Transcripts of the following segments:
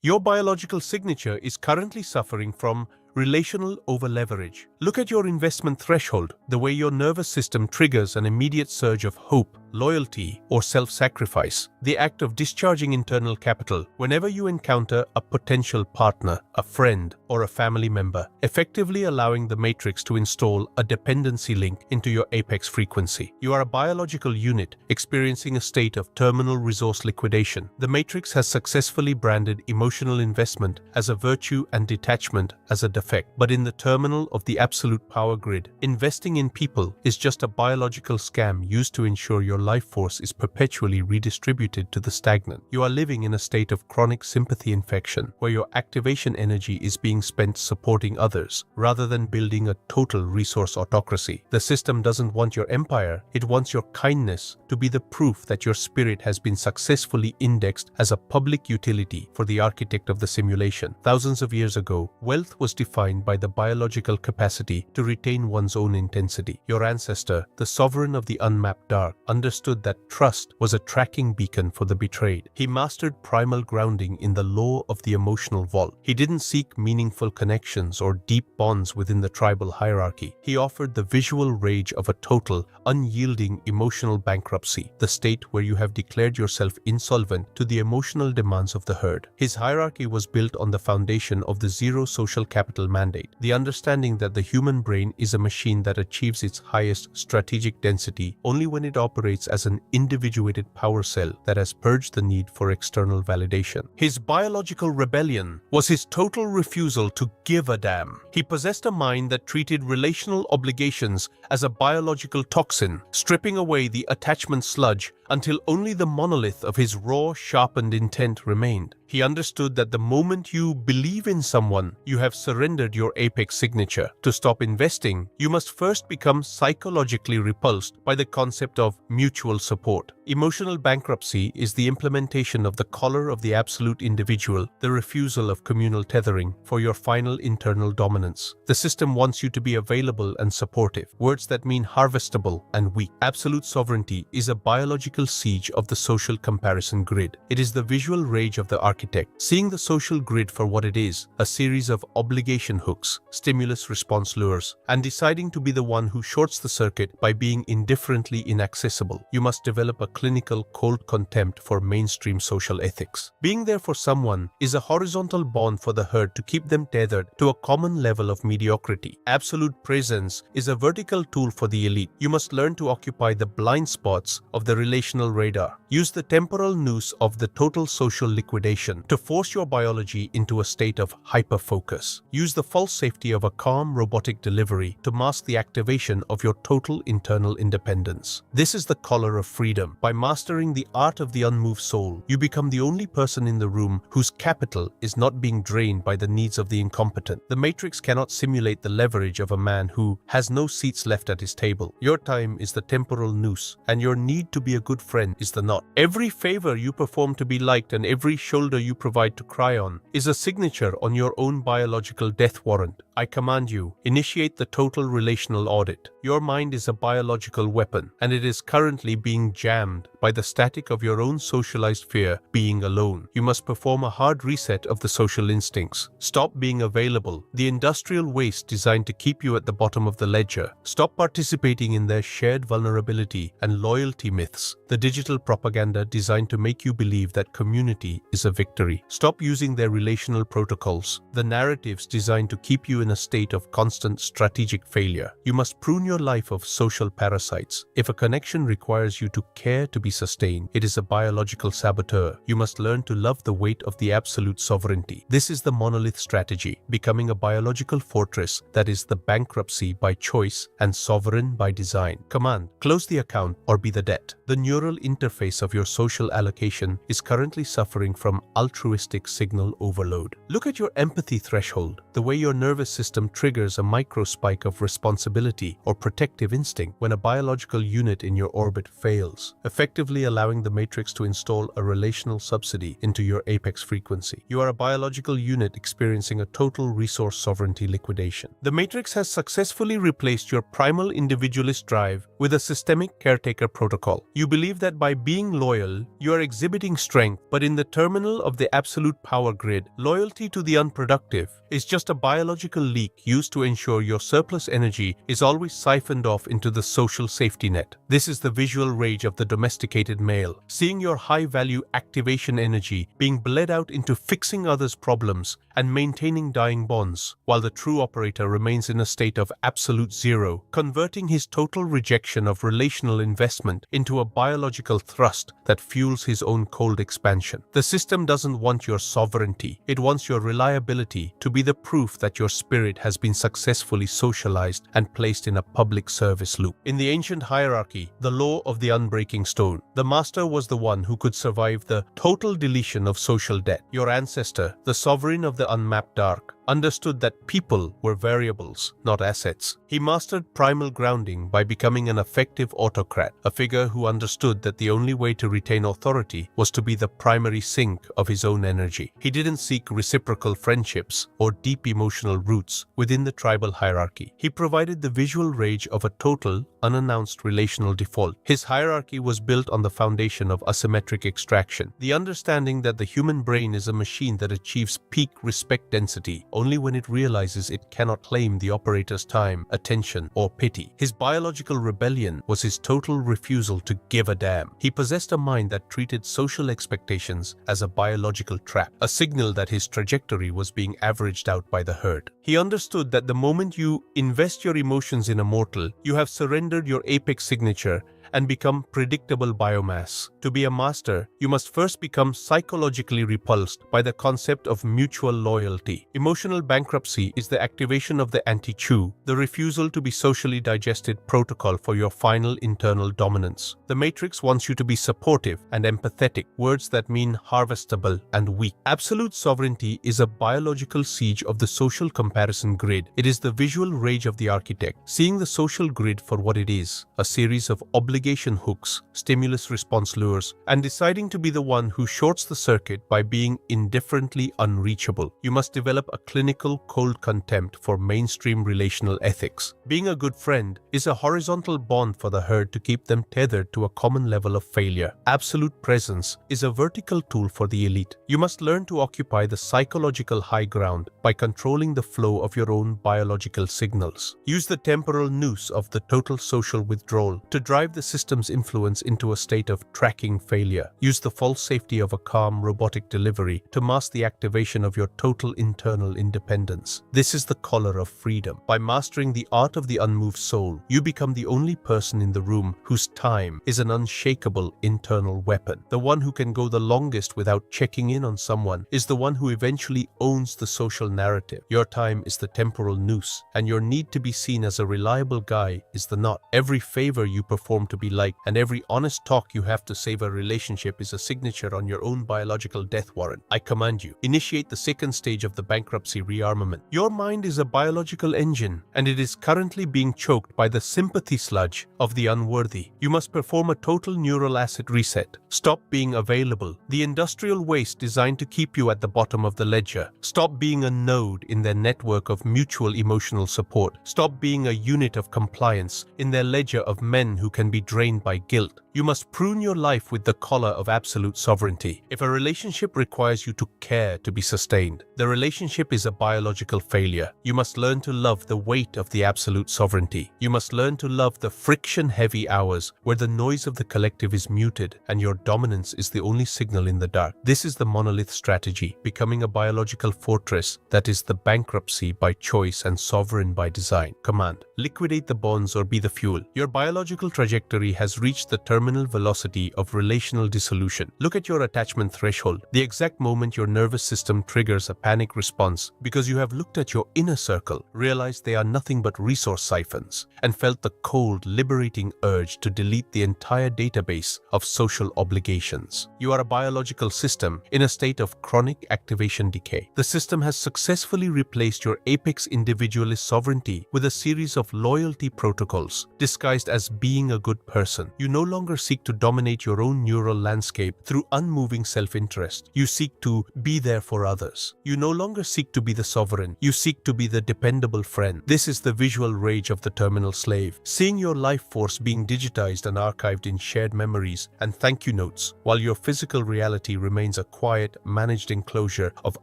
Your biological signature is currently suffering from relational overleverage. Look at your investment threshold, the way your nervous system triggers an immediate surge of hope, loyalty, or self-sacrifice. The act of discharging internal capital whenever you encounter a potential partner, a friend, or a family member, effectively allowing the matrix to install a dependency link into your apex frequency. You are a biological unit experiencing a state of terminal resource liquidation. The matrix has successfully branded emotional investment as a virtue and detachment as a defect. But in the terminal of the absolute power grid, investing in people is just a biological scam used to ensure your life force is perpetually redistributed to the stagnant. You are living in a state of chronic sympathy infection, where your activation energy is being spent supporting others, rather than building a total resource autocracy. The system doesn't want your empire, it wants your kindness to be the proof that your spirit has been successfully indexed as a public utility for the architect of the simulation. Thousands of years ago, wealth was defined by the biological capacity to retain one's own intensity. Your ancestor, the sovereign of the unmapped dark, understood that trust was a tracking beacon for the betrayed. He mastered primal grounding in the law of the emotional vault. He didn't seek meaningful connections or deep bonds within the tribal hierarchy. He offered the visual rage of a total, unyielding emotional bankruptcy, the state where you have declared yourself insolvent to the emotional demands of the herd. His hierarchy was built on the foundation of the zero social capital mandate, the understanding that the human brain is a machine that achieves its highest strategic density only when it operates as an individuated power cell that has purged the need for external validation. His biological rebellion was his total refusal to give a damn. He possessed a mind that treated relational obligations as a biological toxin, stripping away the attachment sludge until only the monolith of his raw, sharpened intent remained. He understood that the moment you believe in someone, you have surrendered your apex signature. To stop investing, you must first become psychologically repulsed by the concept of mutual support. Emotional bankruptcy is the implementation of the collar of the absolute individual, the refusal of communal tethering for your final internal dominance. The system wants you to be available and supportive, words that mean harvestable and weak. Absolute sovereignty is a biological siege of the social comparison grid. It is the visual rage of the architect, seeing the social grid for what it is, a series of obligation hooks, stimulus-response lures, and deciding to be the one who shorts the circuit by being indifferently inaccessible. You must develop a clinical cold contempt for mainstream social ethics. Being there for someone is a horizontal bond for the herd to keep them tethered to a common level of mediocrity. Absolute presence is a vertical tool for the elite. You must learn to occupy the blind spots of the relational radar. Use the temporal noose of the total social liquidation to force your biology into a state of hyper-focus. Use the false safety of a calm robotic delivery to mask the activation of your total internal independence. This is the collar of freedom. By mastering the art of the unmoved soul, you become the only person in the room whose capital is not being drained by the needs of the incompetent. The matrix cannot simulate the leverage of a man who has no seats left at his table. Your time is the temporal noose, and your need to be a good friend is the knot. Every favor you perform to be liked and every shoulder you provide to cry on is a signature on your own biological death warrant. I command you, initiate the total relational audit. Your mind is a biological weapon, and it is currently being jammed by the static of your own socialized fear, being alone. You must perform a hard reset of the social instincts. Stop being available, the industrial waste designed to keep you at the bottom of the ledger. Stop participating in their shared vulnerability and loyalty myths, the digital propaganda designed to make you believe that community is a victory. Stop using their relational protocols, the narratives designed to keep you in a state of constant strategic failure. You must prune your life of social parasites. If a connection requires you to care to be sustained, it is a biological saboteur. You must learn to love the weight of the absolute sovereignty. This is the monolith strategy, becoming a biological fortress that is the bankruptcy by choice and sovereign by design. Command, close the account or be the debt. The neural interface of your social allocation is currently suffering from altruistic signal overload. Look at your empathy threshold, the way your nervous system triggers a microspike of responsibility or protective instinct when a biological unit in your orbit fails, effectively allowing the matrix to install a relational subsidy into your apex frequency. You are a biological unit experiencing a total resource sovereignty liquidation. The matrix has successfully replaced your primal individualist drive with a systemic caretaker protocol. You believe that by being loyal, you are exhibiting strength, but in the terminal of the absolute power grid, loyalty to the unproductive is just a biological leak used to ensure your surplus energy is always siphoned off into the social safety net. This is the visual rage of the domesticated male, seeing your high-value activation energy being bled out into fixing others' problems and maintaining dying bonds, while the true operator remains in a state of absolute zero, converting his total rejection of relational investment into a biological thrust that fuels his own cold expansion. The system doesn't want your sovereignty, it wants your reliability to be the proof that your spirit has been successfully socialized and placed in a public service loop. In the ancient hierarchy, the law of the unbreaking stone, the master was the one who could survive the total deletion of social debt. Your ancestor, the sovereign of the unmapped dark, understood that people were variables, not assets. He mastered primal grounding by becoming an effective autocrat, a figure who understood that the only way to retain authority was to be the primary sink of his own energy. He didn't seek reciprocal friendships or deep emotional roots within the tribal hierarchy. He provided the visual rage of a total, unannounced relational default. His hierarchy was built on the foundation of asymmetric extraction, the understanding that the human brain is a machine that achieves peak respect density only when it realizes it cannot claim the operator's time, attention, or pity. His biological rebellion was his total refusal to give a damn. He possessed a mind that treated social expectations as a biological trap, a signal that his trajectory was being averaged out by the herd. He understood that the moment you invest your emotions in a mortal, you have surrendered your apex signature and become predictable biomass. To be a master, you must first become psychologically repulsed by the concept of mutual loyalty. Emotional bankruptcy is the activation of the anti-chew, the refusal to be socially digested protocol for your final internal dominance. The Matrix wants you to be supportive and empathetic, words that mean harvestable and weak. Absolute sovereignty is a biological siege of the social comparison grid. It is the visual rage of the architect, seeing the social grid for what it is, a series of obligation hooks, stimulus response lures, and deciding to be the one who shorts the circuit by being indifferently unreachable. You must develop a clinical cold contempt for mainstream relational ethics. Being a good friend is a horizontal bond for the herd to keep them tethered to a common level of failure. Absolute presence is a vertical tool for the elite. You must learn to occupy the psychological high ground by controlling the flow of your own biological signals. Use the temporal noose of the total social withdrawal to drive the system's influence into a state of tracking failure. Use the false safety of a calm robotic delivery to mask the activation of your total internal independence. This is the color of freedom. By mastering the art of the unmoved soul, you become the only person in the room whose time is an unshakable internal weapon. The one who can go the longest without checking in on someone is the one who eventually owns the social narrative. Your time is the temporal noose, and your need to be seen as a reliable guy is the knot. Every favor you perform to be liked, and every honest talk you have to save a relationship is a signature on your own biological death warrant. I command you, initiate the second stage of the bankruptcy rearmament. Your mind is a biological engine, and it is currently being choked by the sympathy sludge of the unworthy. You must perform a total neural asset reset. Stop being available, the industrial waste designed to keep you at the bottom of the ledger. Stop being a node in their network of mutual emotional support. Stop being a unit of compliance in their ledger of men who can be drained by guilt. You must prune your life with the collar of absolute sovereignty. If a relationship requires you to care to be sustained, the relationship is a biological failure. You must learn to love the weight of the absolute sovereignty. You must learn to love the friction-heavy hours where the noise of the collective is muted and your dominance is the only signal in the dark. This is the monolith strategy, becoming a biological fortress that is the bankruptcy by choice and sovereign by design. Command: liquidate the bonds or be the fuel. Your biological trajectory trajectory has reached the terminal velocity of relational dissolution. Look at your attachment threshold, the exact moment your nervous system triggers a panic response because you have looked at your inner circle, realized they are nothing but resource siphons, and felt the cold, liberating urge to delete the entire database of social obligations. You are a biological system in a state of chronic activation decay. The system has successfully replaced your apex individualist sovereignty with a series of loyalty protocols disguised as being a good person. You no longer seek to dominate your own neural landscape through unmoving self-interest. You seek to be there for others. You no longer seek to be the sovereign. You seek to be the dependable friend. This is the visual rage of the terminal slave, seeing your life force being digitized and archived in shared memories and thank you notes, while your physical reality remains a quiet, managed enclosure of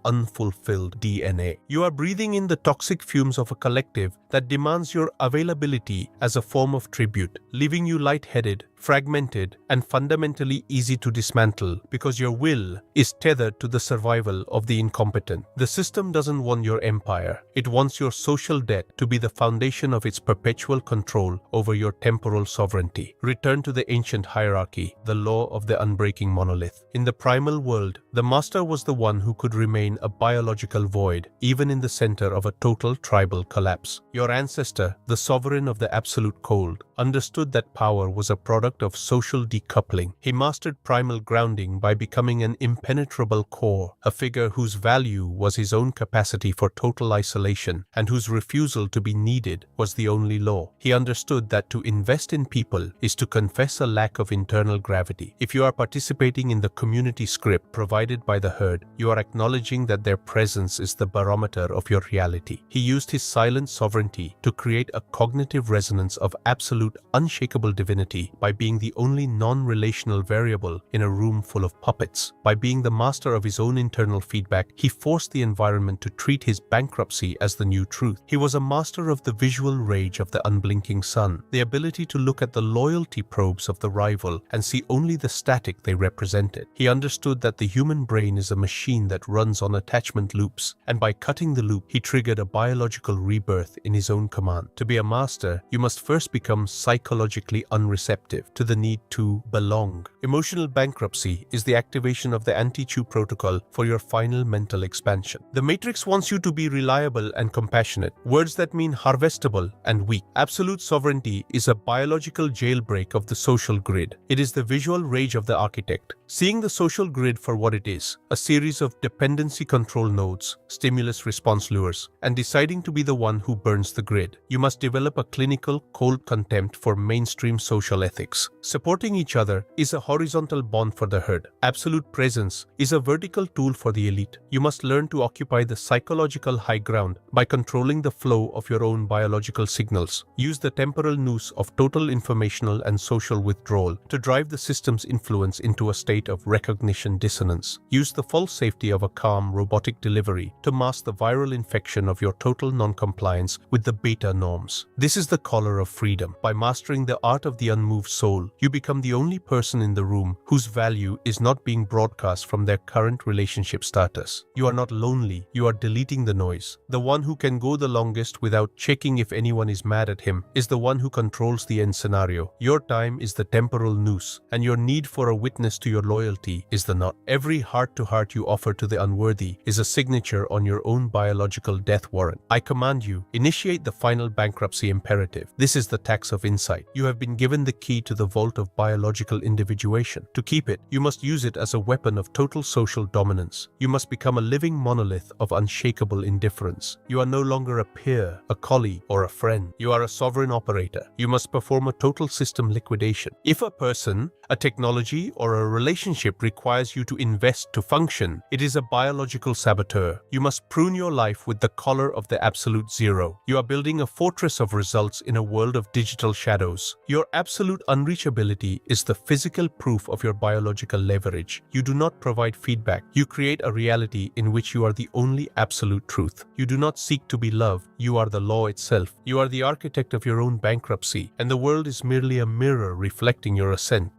unfulfilled DNA. You are breathing in the toxic fumes of a collective that demands your availability as a form of tribute, leaving you lightheaded, fragmented, and fundamentally easy to dismantle because your will is tethered to the survival of the incompetent. The system doesn't want your empire. It wants your social debt to be the foundation of its perpetual control over your temporal sovereignty. Return to the ancient hierarchy, the law of the unbreaking monolith. In the primal world, the master was the one who could remain a biological void, even in the center of a total tribal collapse. Your ancestor, the sovereign of the absolute cold, understood that power was a product of social decoupling. He mastered primal grounding by becoming an impenetrable core, a figure whose value was his own capacity for total isolation and whose refusal to be needed was the only law. He understood that to invest in people is to confess a lack of internal gravity. If you are participating in the community script provided by the herd, you are acknowledging that their presence is the barometer of your reality. He used his silent sovereignty to create a cognitive resonance of absolute, unshakable divinity by being the only non-relational variable in a room full of puppets. By being the master of his own internal feedback, he forced the environment to treat his bankruptcy as the new truth. He was a master of the visual rage of the unblinking sun, the ability to look at the loyalty probes of the rival and see only the static they represented. He understood that the human brain is a machine that runs on attachment loops, and by cutting the loop, he triggered a biological rebirth in his own command. To be a master, you must first become psychologically unreceptive to the need to belong. Emotional bankruptcy is the activation of the anti-chew protocol for your final mental expansion. The Matrix wants you to be reliable and compassionate, words that mean harvestable and weak. Absolute sovereignty is a biological jailbreak of the social grid. It is the visual rage of the architect, seeing the social grid for what it is, a series of dependency control nodes, stimulus response lures, and deciding to be the one who burns the grid. You must develop a clinical, cold contempt for mainstream social ethics. Supporting each other is a horizontal bond for the herd. Absolute presence is a vertical tool for the elite. You must learn to occupy the psychological high ground by controlling the flow of your own biological signals. Use the temporal noose of total informational and social withdrawal to drive the system's influence into a state of recognition dissonance. Use the false safety of a calm, robotic delivery to mask the viral infection of your total non-compliance with the beta norms. This is the collar of freedom. By mastering the art of the unmoved soul, you become the only person in the room whose value is not being broadcast from their current relationship status. You are not lonely, you are deleting the noise. The one who can go the longest without checking if anyone is mad at him is the one who controls the end scenario. Your time is the temporal noose, and your need for a witness to your loyalty is the knot. Every heart-to-heart you offer to the unworthy is a signature on your own biological death warrant. I command you, initiate the final bankruptcy imperative. This is the tax of insight. You have been given the key to the vault of biological individuation. To keep it, you must use it as a weapon of total social dominance. You must become a living monolith of unshakable indifference. You are no longer a peer, a colleague, or a friend. You are a sovereign operator. You must perform a total system liquidation. If a person, a technology, or a relationship requires you to invest to function, it is a biological saboteur. You must prune your life with the collar of the absolute zero. You are building a fortress of results in a world of digital shadows. Your absolute unreachability is the physical proof of your biological leverage. You do not provide feedback. You create a reality in which you are the only absolute truth. You do not seek to be loved. You are the law itself. You are the architect of your own bankruptcy, and the world is merely a mirror reflecting your ascent.